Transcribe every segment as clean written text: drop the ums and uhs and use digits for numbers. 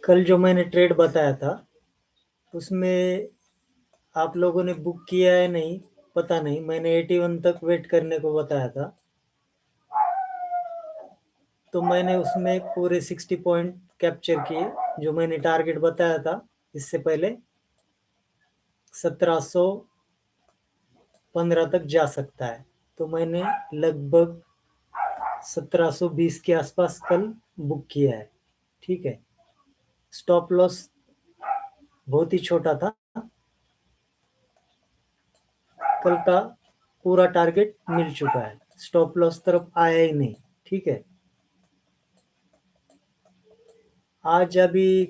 कल जो मैंने ट्रेड बताया था उसमें आप लोगों ने बुक किया है नहीं, पता नहीं। मैंने 81 तक वेट करने को बताया था, तो मैंने उसमें पूरे 60 पॉइंट कैप्चर किए। जो मैंने टारगेट बताया था इससे पहले 1715 तक जा सकता है, तो मैंने लगभग 1720 के आसपास कल बुक किया है। ठीक है, स्टॉप लॉस बहुत ही छोटा था। कल का पूरा टारगेट मिल चुका है, स्टॉप लॉस तरफ आया ही नहीं। ठीक है, आज अभी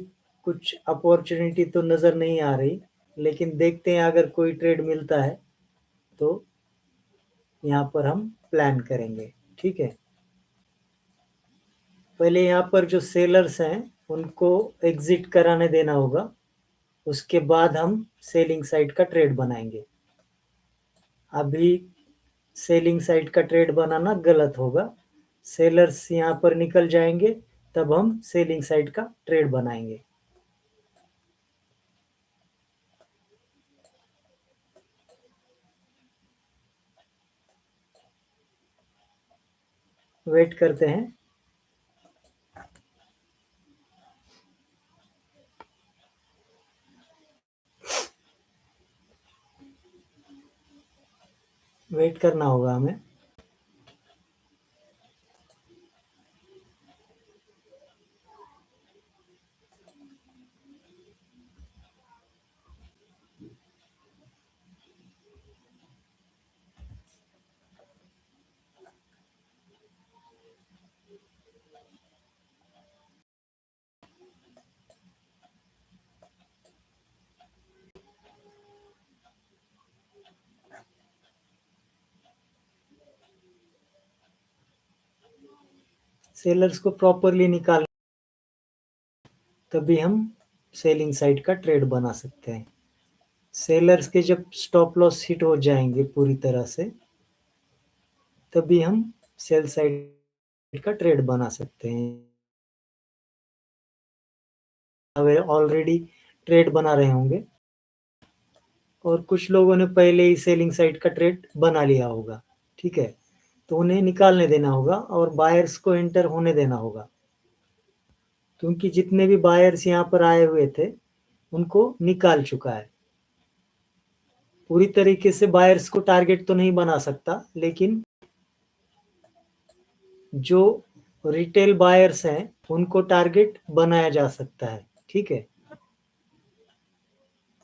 कुछ अपॉर्चुनिटी तो नज़र नहीं आ रही, लेकिन देखते हैं अगर कोई ट्रेड मिलता है तो यहाँ पर हम प्लान करेंगे। ठीक है, पहले यहाँ पर जो सेलर्स हैं उनको एग्जिट कराने देना होगा, उसके बाद हम सेलिंग साइड का ट्रेड बनाएंगे। अभी सेलिंग साइड का ट्रेड बनाना गलत होगा। सेलर्स यहाँ पर निकल जाएंगे तब हम सेलिंग साइड का ट्रेड बनाएंगे। वेट करते हैं। वेट करना होगा हमें। सेलर्स को प्रॉपरली निकाल, तभी हम सेलिंग साइड का ट्रेड बना सकते हैं। सेलर्स के जब स्टॉप लॉस हिट हो जाएंगे पूरी तरह से, तभी हम सेल साइड का ट्रेड बना सकते हैं। वे ऑलरेडी ट्रेड बना रहे होंगे और कुछ लोगों ने पहले ही सेलिंग साइड का ट्रेड बना लिया होगा। ठीक है, तो उन्हें निकालने देना होगा और बायर्स को एंटर होने देना होगा, क्योंकि जितने भी बायर्स यहाँ पर आए हुए थे उनको निकाल चुका है। पूरी तरीके से बायर्स को टारगेट तो नहीं बना सकता, लेकिन जो रिटेल बायर्स हैं उनको टारगेट बनाया जा सकता है। ठीक है,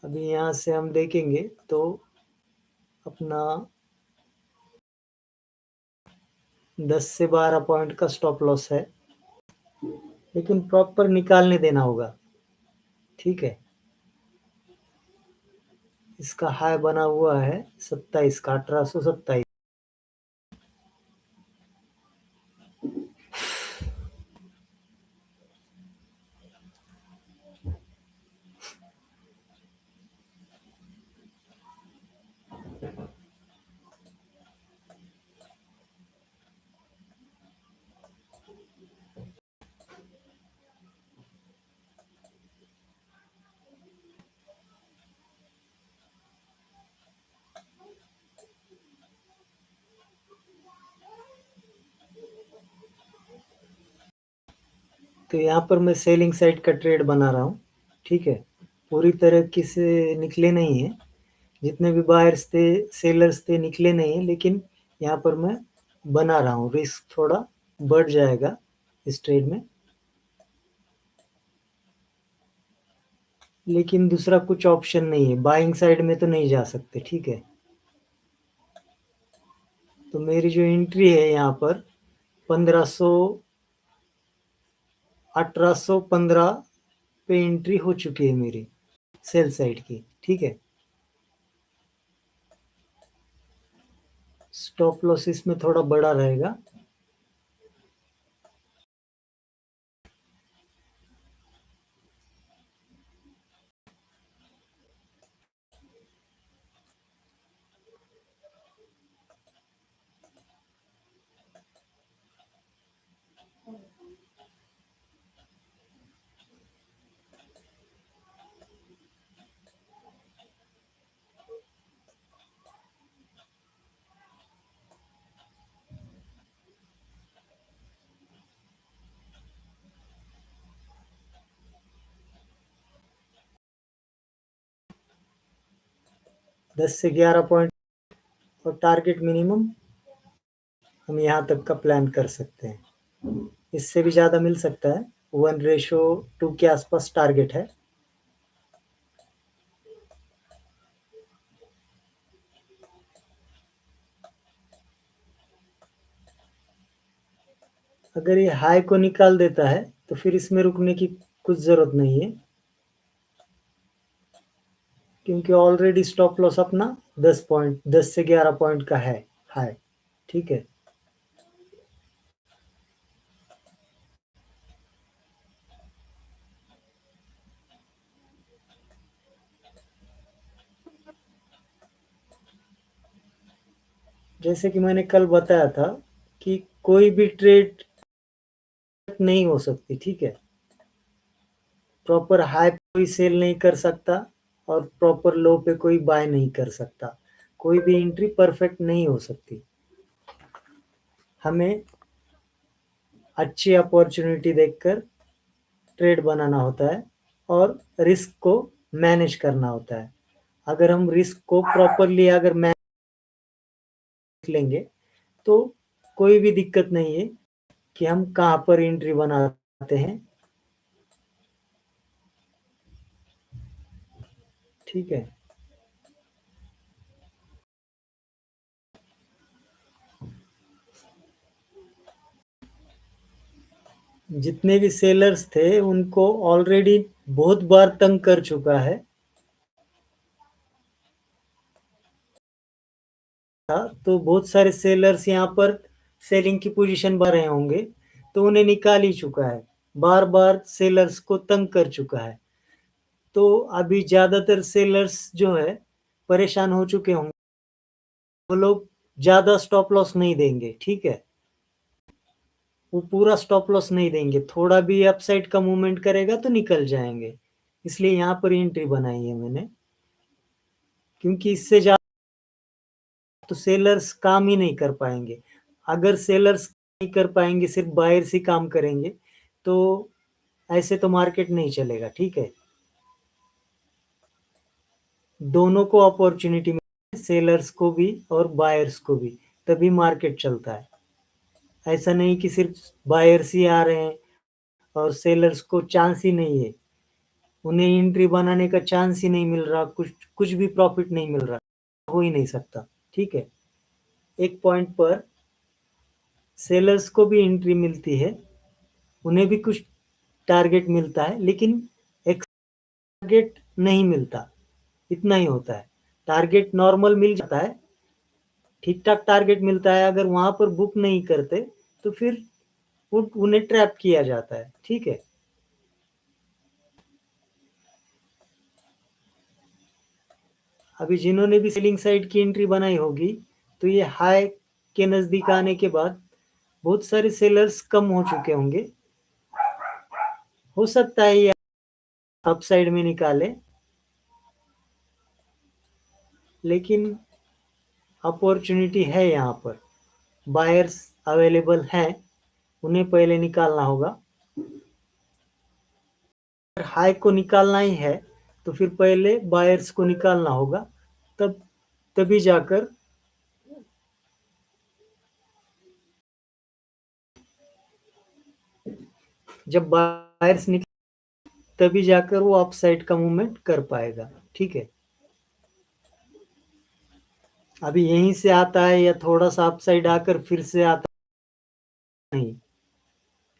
अभी यहाँ से हम देखेंगे तो अपना 10 से 12 पॉइंट का स्टॉप लॉस है, लेकिन प्रॉपर निकालने देना होगा। ठीक है, इसका हाई बना हुआ है 27 का, 1827। तो यहाँ पर मैं सेलिंग साइड का ट्रेड बना रहा हूँ। ठीक है, पूरी तरह से निकले नहीं है, जितने भी बायर्स थे सेलर्स थे निकले नहीं है, लेकिन यहाँ पर मैं बना रहा हूँ। रिस्क थोड़ा बढ़ जाएगा इस ट्रेड में, लेकिन दूसरा कुछ ऑप्शन नहीं है। बाइंग साइड में तो नहीं जा सकते। ठीक है, तो मेरी जो एंट्री है यहाँ पर 1500 1815 पे एंट्री हो चुकी है मेरी सेल साइड की। ठीक है, स्टॉप लॉस इसमें थोड़ा बड़ा रहेगा। 10 से 11 पॉइंट और टारगेट मिनिमम हम यहाँ तक का प्लान कर सकते हैं। इससे भी ज़्यादा मिल सकता है, 1:2 के आसपास टारगेट है। अगर ये हाई को निकाल देता है तो फिर इसमें रुकने की कुछ ज़रूरत नहीं है, क्योंकि ऑलरेडी स्टॉप लॉस अपना 10 से 11 पॉइंट का है हाई। ठीक है, जैसे कि मैंने कल बताया था कि कोई भी ट्रेड नहीं हो सकती। ठीक है, प्रॉपर हाई पे कोई सेल नहीं कर सकता और प्रॉपर लो पे कोई बाय नहीं कर सकता। कोई भी एंट्री परफेक्ट नहीं हो सकती। हमें अच्छी अपॉर्चुनिटी देखकर ट्रेड बनाना होता है और रिस्क को मैनेज करना होता है। अगर हम रिस्क को प्रॉपरली अगर मैनेज लेंगे तो कोई भी दिक्कत नहीं है कि हम कहाँ पर एंट्री बनाते हैं। ठीक है, जितने भी सेलर्स थे उनको ऑलरेडी बहुत बार तंग कर चुका है था, तो बहुत सारे सेलर्स यहाँ पर सेलिंग की पोजीशन बना रहे होंगे, तो उन्हें निकाल ही चुका है, बार बार सेलर्स को तंग कर चुका है। तो अभी ज़्यादातर सेलर्स जो है परेशान हो चुके होंगे, वो लोग ज़्यादा स्टॉप लॉस नहीं देंगे। ठीक है, वो पूरा स्टॉप लॉस नहीं देंगे, थोड़ा भी अपसाइड का मूवमेंट करेगा तो निकल जाएंगे। इसलिए यहाँ पर एंट्री बनाई है मैंने, क्योंकि इससे ज़्यादा तो सेलर्स काम ही नहीं कर पाएंगे। अगर सेलर्स नहीं कर पाएंगे, सिर्फ बायर्स ही काम करेंगे, तो ऐसे तो मार्केट नहीं चलेगा। ठीक है, दोनों को अपॉर्चुनिटी मिले, सेलर्स को भी और बायर्स को भी, तभी मार्केट चलता है। ऐसा नहीं कि सिर्फ बायर्स ही आ रहे हैं और सेलर्स को चांस ही नहीं है, उन्हें एंट्री बनाने का चांस ही नहीं मिल रहा, कुछ कुछ भी प्रॉफिट नहीं मिल रहा, हो ही नहीं सकता। ठीक है, एक पॉइंट पर सेलर्स को भी एंट्री मिलती है, उन्हें भी कुछ टारगेट मिलता है, लेकिन एक टारगेट नहीं मिलता, इतना ही होता है। टारगेट नॉर्मल मिल जाता है, ठीक ठाक टारगेट मिलता है, अगर वहां पर बुक नहीं करते तो फिर उन्हें ट्रैप किया जाता है। ठीक है, अभी जिन्होंने भी सेलिंग साइड की एंट्री बनाई होगी, तो ये हाई के नज़दीक आने के बाद बहुत सारे सेलर्स कम हो चुके होंगे, हो सकता है ये अप साइड में निकाले, लेकिन अपॉर्चुनिटी है यहाँ पर, बायर्स अवेलेबल हैं, उन्हें पहले निकालना होगा। अगर हाई को निकालना ही है तो फिर पहले बायर्स को निकालना होगा, तब तभी जाकर जब बायर्स निकल तभी जाकर वो अपसाइड का मूवमेंट कर पाएगा। ठीक है, अभी यहीं से आता है या थोड़ा सा अपसाइड आकर फिर से आता नहीं,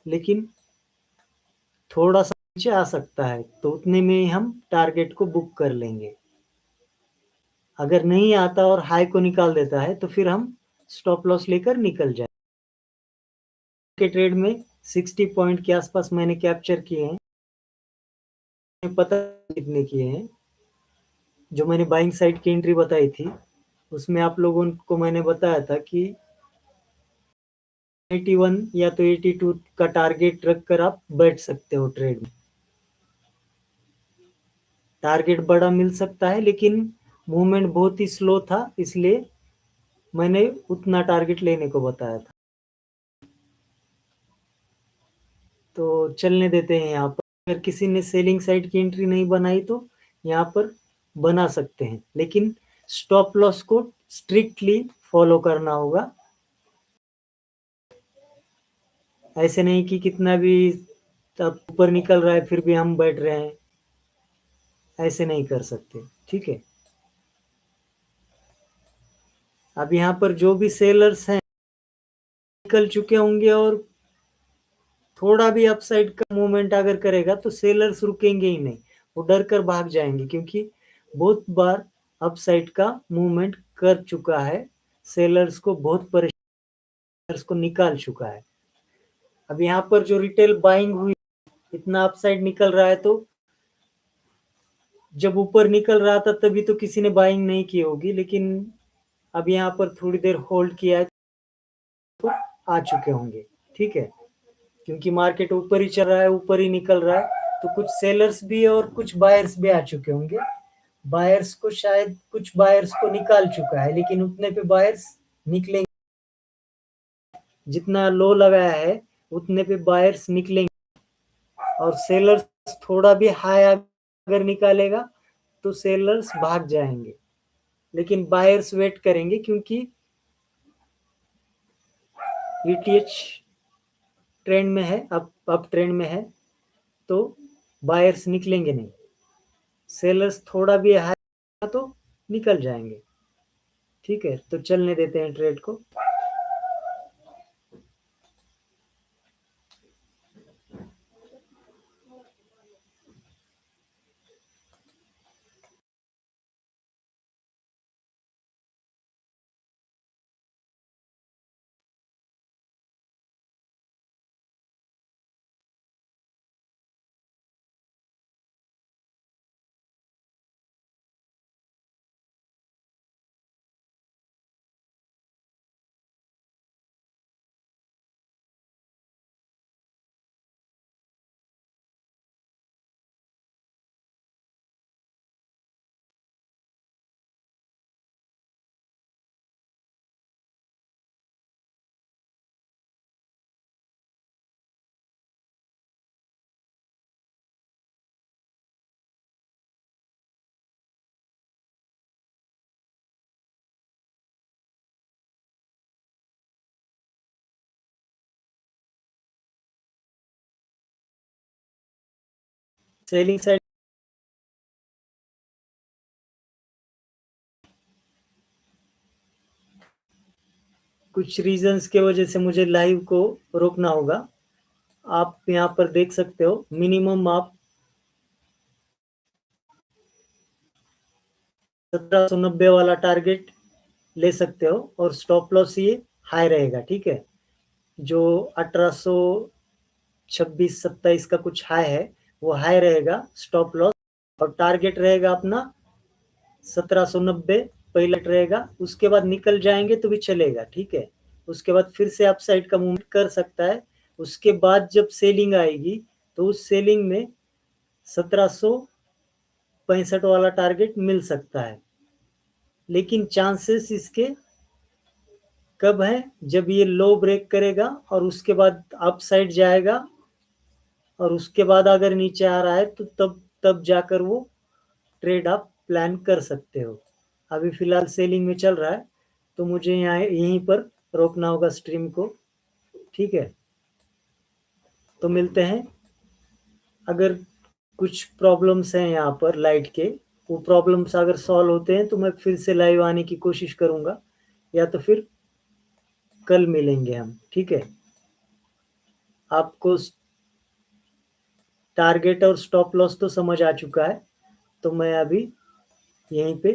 लेकिन थोड़ा सा नीचे आ सकता है, तो उतने में ही हम टारगेट को बुक कर लेंगे। अगर नहीं आता और हाई को निकाल देता है तो फिर हम स्टॉप लॉस लेकर निकल जाए। के ट्रेड में 60 पॉइंट के आसपास मैंने कैप्चर किए हैं, पता कितने किए हैं। जो मैंने बाइंग साइड की एंट्री बताई थी, उसमें आप लोगों को मैंने बताया था कि 81 या तो 82 का टारगेट रखकर आप बैठ सकते हो ट्रेड में। टारगेट बड़ा मिल सकता है, लेकिन मूवमेंट बहुत ही स्लो था, इसलिए मैंने उतना टारगेट लेने को बताया था। तो चलने देते हैं यहाँ पर। अगर किसी ने सेलिंग साइड की एंट्री नहीं बनाई तो यहाँ पर बना सकते हैं, लेकिन स्टॉप लॉस को स्ट्रिक्टली फॉलो करना होगा। ऐसे नहीं कि कितना भी अब ऊपर निकल रहा है फिर भी हम बैठ रहे हैं, ऐसे नहीं कर सकते, ठीक है। अब यहाँ पर जो भी सेलर्स हैं निकल चुके होंगे और थोड़ा भी अपसाइड का मूवमेंट अगर करेगा तो सेलर्स रुकेंगे ही नहीं, वो डर कर भाग जाएंगे, क्योंकि बहुत बार अपसाइड का मूवमेंट कर चुका है, सेलर्स को बहुत परेशान को निकाल चुका है। अब यहाँ पर जो रिटेल बाइंग हुई इतना अपसाइड निकल रहा है, तो जब ऊपर निकल रहा था तभी तो किसी ने बाइंग नहीं की होगी, लेकिन अब यहाँ पर थोड़ी देर होल्ड किया है तो आ चुके होंगे, ठीक है। क्योंकि मार्केट ऊपर ही चल रहा है, ऊपर ही निकल रहा है, तो कुछ सेलर्स भी और कुछ बायर्स भी आ चुके होंगे। बायर्स को शायद कुछ बायर्स को निकाल चुका है, लेकिन उतने पे बायर्स निकलेंगे, जितना लो लगाया है उतने पे बायर्स निकलेंगे। और सेलर्स थोड़ा भी हाई अगर निकालेगा तो सेलर्स भाग जाएंगे, लेकिन बायर्स वेट करेंगे, क्योंकि ईटीएच ट्रेंड में है, अब ट्रेंड में है, तो बायर्स निकलेंगे नहीं। सेलर्स थोड़ा भी हाई तो निकल जाएंगे, ठीक है। तो चलने देते हैं ट्रेड को। सेलिंग साइड कुछ रीजंस के वजह से मुझे लाइव को रोकना होगा। आप यहाँ पर देख सकते हो, मिनिमम आप 1790 वाला टारगेट ले सकते हो, और स्टॉप लॉस ये हाई रहेगा, ठीक है। जो 1826-27 का कुछ हाई है वो हाई रहेगा स्टॉप लॉस, और टारगेट रहेगा अपना 1790 पहला रहेगा। उसके बाद निकल जाएंगे तो भी चलेगा, ठीक है। उसके बाद फिर से अपसाइड का मूवमेंट कर सकता है। उसके बाद जब सेलिंग आएगी तो उस सेलिंग में 1765 वाला टारगेट मिल सकता है, लेकिन चांसेस इसके कब है, जब ये लो ब्रेक करेगा और उसके बाद अपसाइड जाएगा, और उसके बाद अगर नीचे आ रहा है तो तब जाकर वो ट्रेड आप प्लान कर सकते हो। अभी फिलहाल सेलिंग में चल रहा है, तो मुझे यहाँ यहीं पर रोकना होगा स्ट्रीम को, ठीक है। तो मिलते हैं। अगर कुछ प्रॉब्लम्स हैं यहाँ पर लाइट के, वो प्रॉब्लम्स अगर सॉल्व होते हैं तो मैं फिर से लाइव आने की कोशिश करूँगा, या तो फिर कल मिलेंगे हम, ठीक है। आपको टारगेट और स्टॉप लॉस तो समझ आ चुका है, तो मैं अभी यहीं पे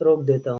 रोक देता हूँ।